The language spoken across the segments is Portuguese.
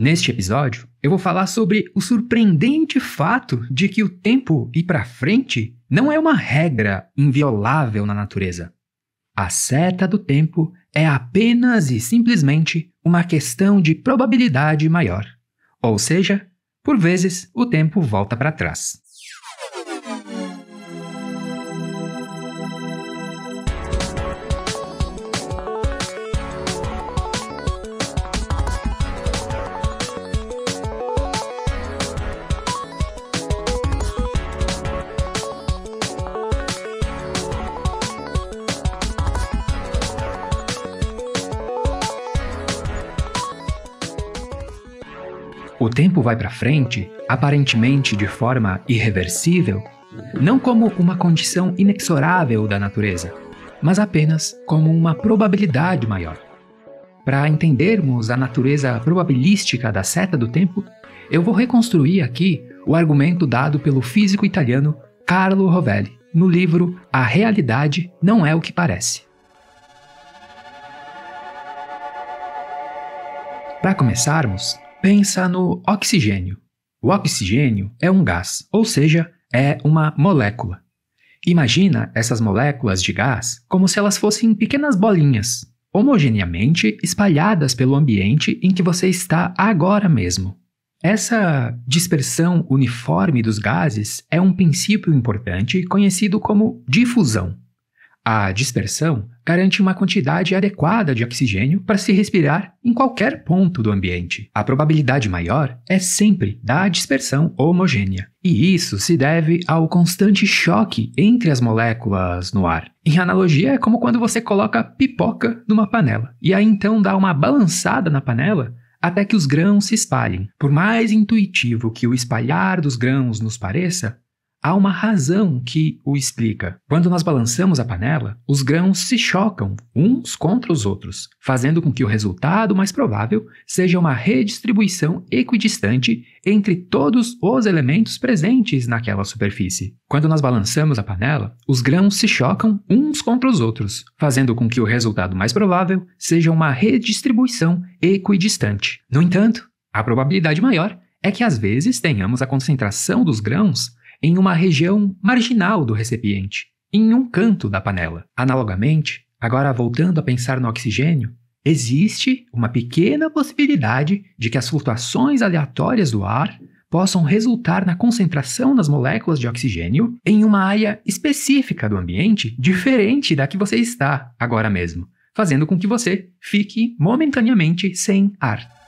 Neste episódio, eu vou falar sobre o surpreendente fato de que o tempo ir para frente não é uma regra inviolável na natureza. A seta do tempo é apenas e simplesmente uma questão de probabilidade maior. Ou seja, por vezes o tempo volta para trás. O tempo vai para frente, aparentemente de forma irreversível, não como uma condição inexorável da natureza, mas apenas como uma probabilidade maior. Para entendermos a natureza probabilística da seta do tempo, eu vou reconstruir aqui o argumento dado pelo físico italiano Carlo Rovelli, no livro A Realidade Não É o que Parece. Para começarmos, pensa no oxigênio. O oxigênio é um gás, ou seja, é uma molécula. Imagina essas moléculas de gás como se elas fossem pequenas bolinhas, homogeneamente espalhadas pelo ambiente em que você está agora mesmo. Essa dispersão uniforme dos gases é um princípio importante conhecido como difusão. A dispersão garante uma quantidade adequada de oxigênio para se respirar em qualquer ponto do ambiente. A probabilidade maior é sempre da dispersão homogênea. E isso se deve ao constante choque entre as moléculas no ar. Em analogia, é como quando você coloca pipoca numa panela. E aí então dá uma balançada na panela até que os grãos se espalhem. Por mais intuitivo que o espalhar dos grãos nos pareça, há uma razão que o explica. Quando nós balançamos a panela, os grãos se chocam uns contra os outros, fazendo com que o resultado mais provável seja uma redistribuição equidistante entre todos os elementos presentes naquela superfície. Quando nós balançamos a panela, os grãos se chocam uns contra os outros, fazendo com que o resultado mais provável seja uma redistribuição equidistante. No entanto, a probabilidade maior é que às vezes tenhamos a concentração dos grãos em uma região marginal do recipiente, em um canto da panela. Analogamente, agora voltando a pensar no oxigênio, existe uma pequena possibilidade de que as flutuações aleatórias do ar possam resultar na concentração das moléculas de oxigênio em uma área específica do ambiente diferente da que você está agora mesmo, fazendo com que você fique momentaneamente sem ar.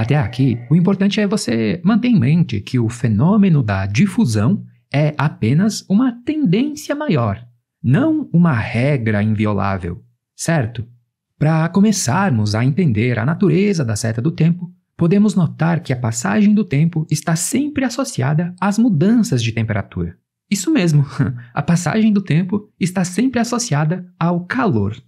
Até aqui, o importante é você manter em mente que o fenômeno da difusão é apenas uma tendência maior, não uma regra inviolável, certo? Para começarmos a entender a natureza da seta do tempo, podemos notar que a passagem do tempo está sempre associada às mudanças de temperatura. Isso mesmo, a passagem do tempo está sempre associada ao calor.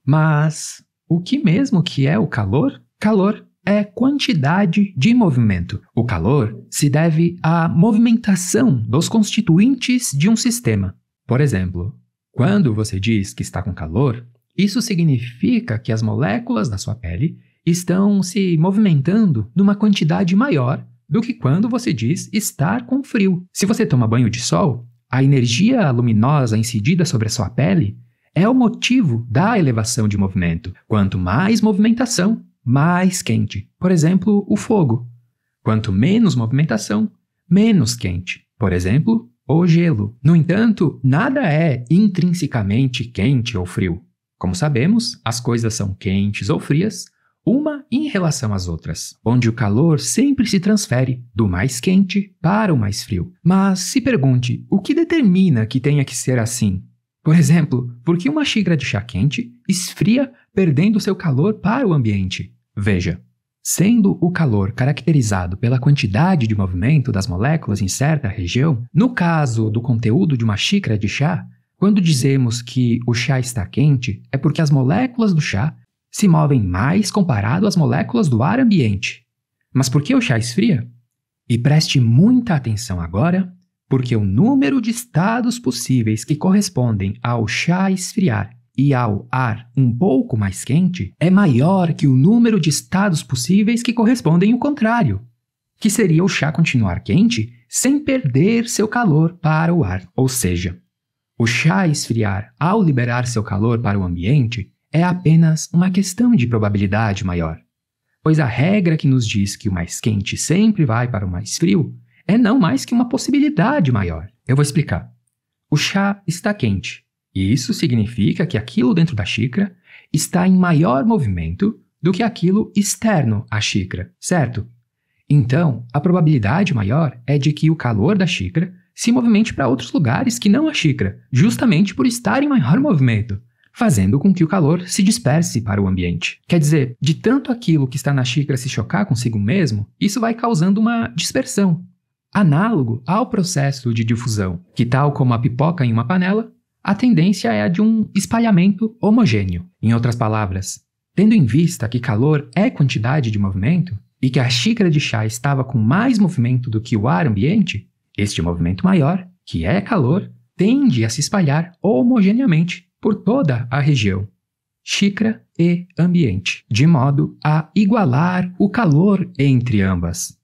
Mas o que mesmo que é o calor? Calor é quantidade de movimento. O calor se deve à movimentação dos constituintes de um sistema. Por exemplo, quando você diz que está com calor, isso significa que as moléculas da sua pele estão se movimentando numa quantidade maior do que quando você diz estar com frio. Se você toma banho de sol, a energia luminosa incidida sobre a sua pele é o motivo da elevação de movimento. Quanto mais movimentação, mais quente. Por exemplo, o fogo. Quanto menos movimentação, menos quente. Por exemplo, o gelo. No entanto, nada é intrinsecamente quente ou frio. Como sabemos, as coisas são quentes ou frias, uma em relação às outras, onde o calor sempre se transfere do mais quente para o mais frio. Mas se pergunte, o que determina que tenha que ser assim? Por exemplo, por que uma xícara de chá quente esfria perdendo seu calor para o ambiente? Veja, sendo o calor caracterizado pela quantidade de movimento das moléculas em certa região, no caso do conteúdo de uma xícara de chá, quando dizemos que o chá está quente, é porque as moléculas do chá se movem mais comparado às moléculas do ar ambiente. Mas por que o chá esfria? E preste muita atenção agora, Porque o número de estados possíveis que correspondem ao chá esfriar e ao ar um pouco mais quente é maior que o número de estados possíveis que correspondem ao contrário, que seria o chá continuar quente sem perder seu calor para o ar. Ou seja, o chá esfriar ao liberar seu calor para o ambiente é apenas uma questão de probabilidade maior, pois a regra que nos diz que o mais quente sempre vai para o mais frio é não mais que uma possibilidade maior. Eu vou explicar. O chá está quente, e isso significa que aquilo dentro da xícara está em maior movimento do que aquilo externo à xícara, certo? Então, a probabilidade maior é de que o calor da xícara se movimente para outros lugares que não a xícara, justamente por estar em maior movimento, fazendo com que o calor se disperse para o ambiente. Quer dizer, de tanto aquilo que está na xícara se chocar consigo mesmo, isso vai causando uma dispersão, análogo ao processo de difusão, que tal como a pipoca em uma panela, a tendência é a de um espalhamento homogêneo. Em outras palavras, tendo em vista que calor é quantidade de movimento, e que a xícara de chá estava com mais movimento do que o ar ambiente, este movimento maior, que é calor, tende a se espalhar homogeneamente por toda a região, xícara e ambiente, de modo a igualar o calor entre ambas.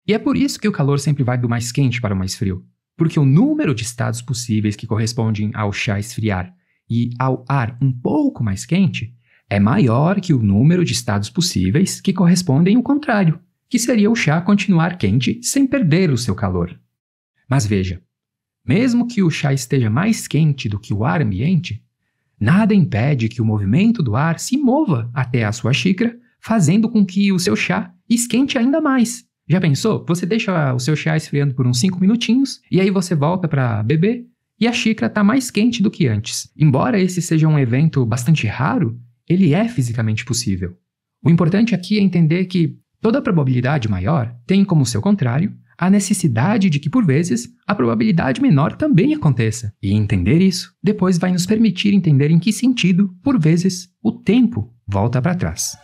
E é por isso que o calor sempre vai do mais quente para o mais frio, porque o número de estados possíveis que correspondem ao chá esfriar e ao ar um pouco mais quente é maior que o número de estados possíveis que correspondem ao contrário, que seria o chá continuar quente sem perder o seu calor. Mas veja, mesmo que o chá esteja mais quente do que o ar ambiente, nada impede que o movimento do ar se mova até a sua xícara, fazendo com que o seu chá esquente ainda mais. Já pensou? Você deixa o seu chá esfriando por uns 5 minutinhos e aí você volta para beber e a xícara está mais quente do que antes. Embora esse seja um evento bastante raro, ele é fisicamente possível. O importante aqui é entender que toda probabilidade maior tem como seu contrário a necessidade de que, por vezes, a probabilidade menor também aconteça. E entender isso depois vai nos permitir entender em que sentido, por vezes, o tempo volta para trás.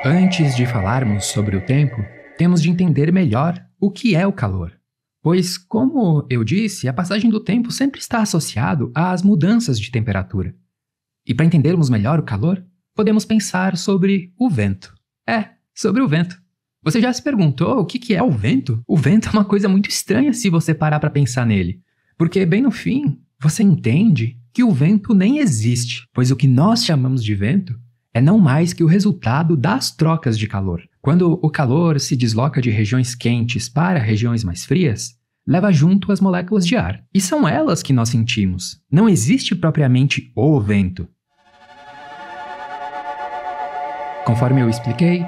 Antes de falarmos sobre o tempo, temos de entender melhor o que é o calor. Pois, como eu disse, a passagem do tempo sempre está associado às mudanças de temperatura. E para entendermos melhor o calor, podemos pensar sobre o vento. Sobre o vento. Você já se perguntou o que é o vento? O vento é uma coisa muito estranha se você parar para pensar nele. Porque, bem no fim, você entende que o vento nem existe, pois o que nós chamamos de vento é não mais que o resultado das trocas de calor. Quando o calor se desloca de regiões quentes para regiões mais frias, leva junto as moléculas de ar. E são elas que nós sentimos. Não existe propriamente o vento. Conforme eu expliquei,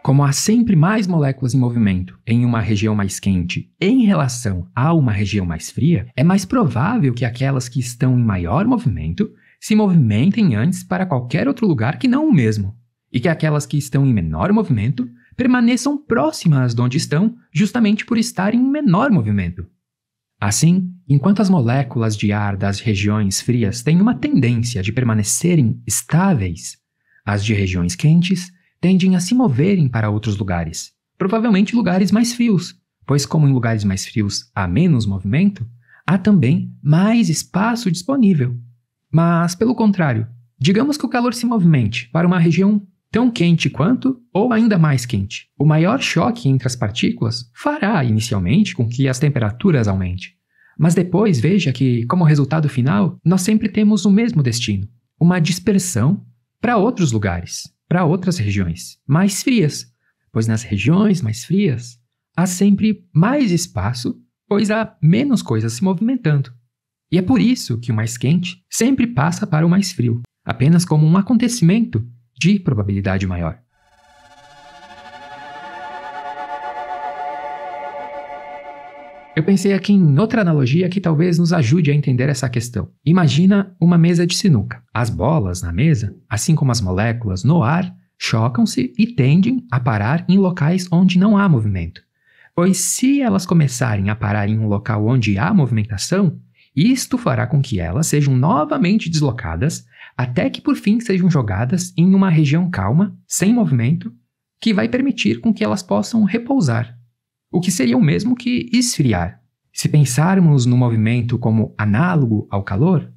como há sempre mais moléculas em movimento em uma região mais quente em relação a uma região mais fria, é mais provável que aquelas que estão em maior movimento se movimentem antes para qualquer outro lugar que não o mesmo, e que aquelas que estão em menor movimento permaneçam próximas de onde estão justamente por estarem em menor movimento. Assim, enquanto as moléculas de ar das regiões frias têm uma tendência de permanecerem estáveis, as de regiões quentes tendem a se moverem para outros lugares, provavelmente lugares mais frios, pois como em lugares mais frios há menos movimento, há também mais espaço disponível. Mas, pelo contrário, digamos que o calor se movimente para uma região tão quente quanto ou ainda mais quente. O maior choque entre as partículas fará, inicialmente, com que as temperaturas aumentem. Mas depois veja que, como resultado final, nós sempre temos o mesmo destino, uma dispersão para outros lugares, para outras regiões mais frias, pois nas regiões mais frias há sempre mais espaço, pois há menos coisas se movimentando. E é por isso que o mais quente sempre passa para o mais frio, apenas como um acontecimento de probabilidade maior. Eu pensei aqui em outra analogia que talvez nos ajude a entender essa questão. Imagina uma mesa de sinuca. As bolas na mesa, assim como as moléculas no ar, chocam-se e tendem a parar em locais onde não há movimento. Pois se elas começarem a parar em um local onde há movimentação, isto fará com que elas sejam novamente deslocadas até que por fim sejam jogadas em uma região calma, sem movimento, que vai permitir com que elas possam repousar, o que seria o mesmo que esfriar. Se pensarmos no movimento como análogo ao calor,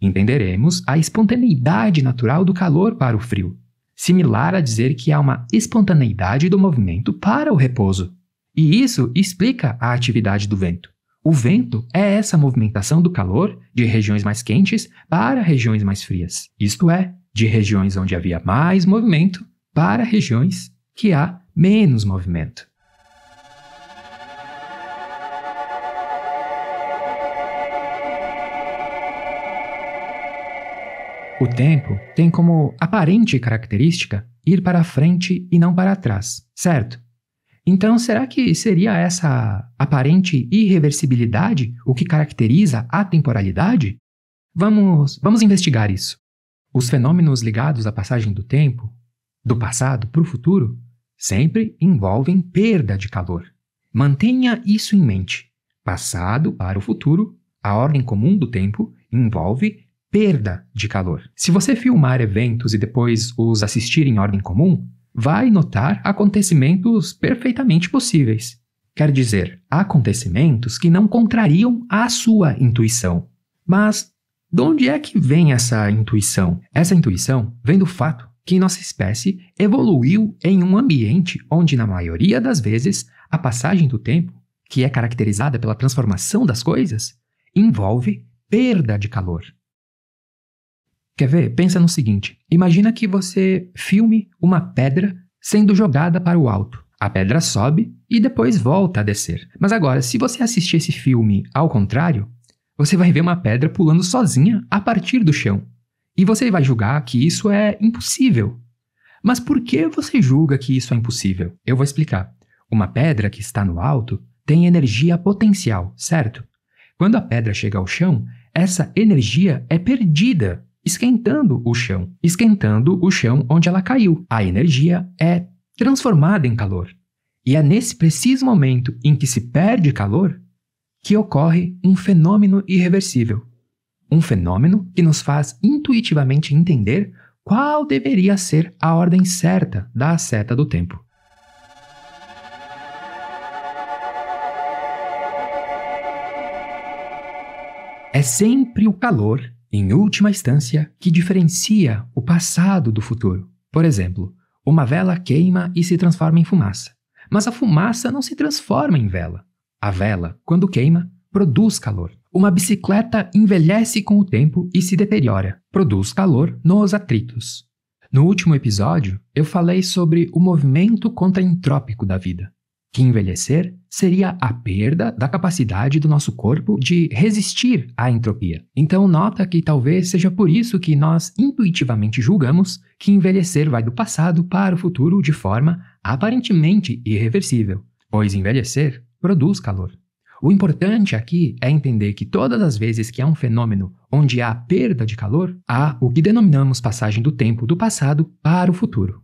entenderemos a espontaneidade natural do calor para o frio, similar a dizer que há uma espontaneidade do movimento para o repouso. E isso explica a atividade do vento. O vento é essa movimentação do calor de regiões mais quentes para regiões mais frias. Isto é, de regiões onde havia mais movimento para regiões que há menos movimento. O tempo tem como aparente característica ir para frente e não para trás, certo? Então, será que seria essa aparente irreversibilidade o que caracteriza a temporalidade? Vamos investigar isso. Os fenômenos ligados à passagem do tempo, do passado para o futuro, sempre envolvem perda de calor. Mantenha isso em mente. Passado para o futuro, a ordem comum do tempo envolve perda de calor. Se você filmar eventos e depois os assistir em ordem comum, vai notar acontecimentos perfeitamente possíveis. Quer dizer, acontecimentos que não contrariam a sua intuição. Mas de onde é que vem essa intuição? Essa intuição vem do fato que nossa espécie evoluiu em um ambiente onde, na maioria das vezes, a passagem do tempo, que é caracterizada pela transformação das coisas, envolve perda de calor. Quer ver? Pensa no seguinte. Imagina que você filme uma pedra sendo jogada para o alto. A pedra sobe e depois volta a descer. Mas agora, se você assistir esse filme ao contrário, você vai ver uma pedra pulando sozinha a partir do chão. E você vai julgar que isso é impossível. Mas por que você julga que isso é impossível? Eu vou explicar. Uma pedra que está no alto tem energia potencial, certo? Quando a pedra chega ao chão, essa energia é perdida, esquentando o chão onde ela caiu. A energia é transformada em calor. E é nesse preciso momento em que se perde calor que ocorre um fenômeno irreversível. Um fenômeno que nos faz intuitivamente entender qual deveria ser a ordem certa da seta do tempo. É sempre o calor, em última instância, que diferencia o passado do futuro. Por exemplo, uma vela queima e se transforma em fumaça. Mas a fumaça não se transforma em vela. A vela, quando queima, produz calor. Uma bicicleta envelhece com o tempo e se deteriora. Produz calor nos atritos. No último episódio, eu falei sobre o movimento contraentrópico da vida, que envelhecer seria a perda da capacidade do nosso corpo de resistir à entropia. Então nota que talvez seja por isso que nós intuitivamente julgamos que envelhecer vai do passado para o futuro de forma aparentemente irreversível, pois envelhecer produz calor. O importante aqui é entender que todas as vezes que há um fenômeno onde há perda de calor, há o que denominamos passagem do tempo do passado para o futuro.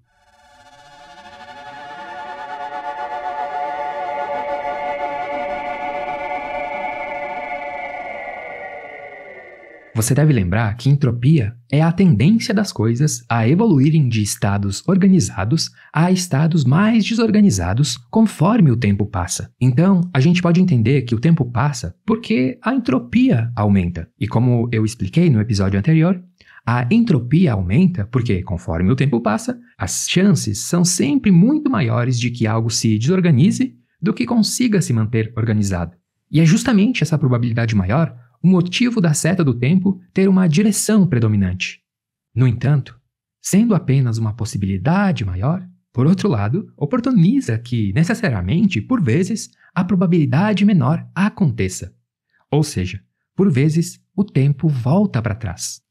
Você deve lembrar que entropia é a tendência das coisas a evoluírem de estados organizados a estados mais desorganizados conforme o tempo passa. Então, a gente pode entender que o tempo passa porque a entropia aumenta. E como eu expliquei no episódio anterior, a entropia aumenta porque, conforme o tempo passa, as chances são sempre muito maiores de que algo se desorganize do que consiga se manter organizado. E é justamente essa probabilidade maior o motivo da seta do tempo ter uma direção predominante. No entanto, sendo apenas uma possibilidade maior, por outro lado, oportuniza que, necessariamente, por vezes, a probabilidade menor aconteça. Ou seja, por vezes, o tempo volta para trás.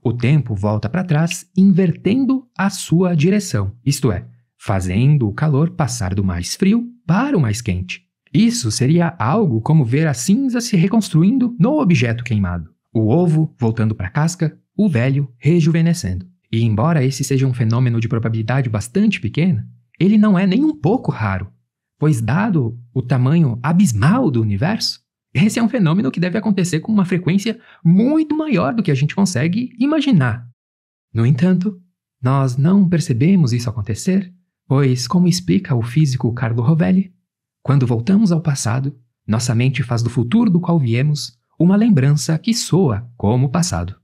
O tempo volta para trás invertendo a sua direção, isto é, fazendo o calor passar do mais frio para o mais quente. Isso seria algo como ver a cinza se reconstruindo no objeto queimado, o ovo voltando para a casca, o velho rejuvenescendo. E embora esse seja um fenômeno de probabilidade bastante pequena, ele não é nem um pouco raro, pois dado o tamanho abismal do universo, esse é um fenômeno que deve acontecer com uma frequência muito maior do que a gente consegue imaginar. No entanto, nós não percebemos isso acontecer, pois, como explica o físico Carlo Rovelli, quando voltamos ao passado, nossa mente faz do futuro do qual viemos uma lembrança que soa como passado.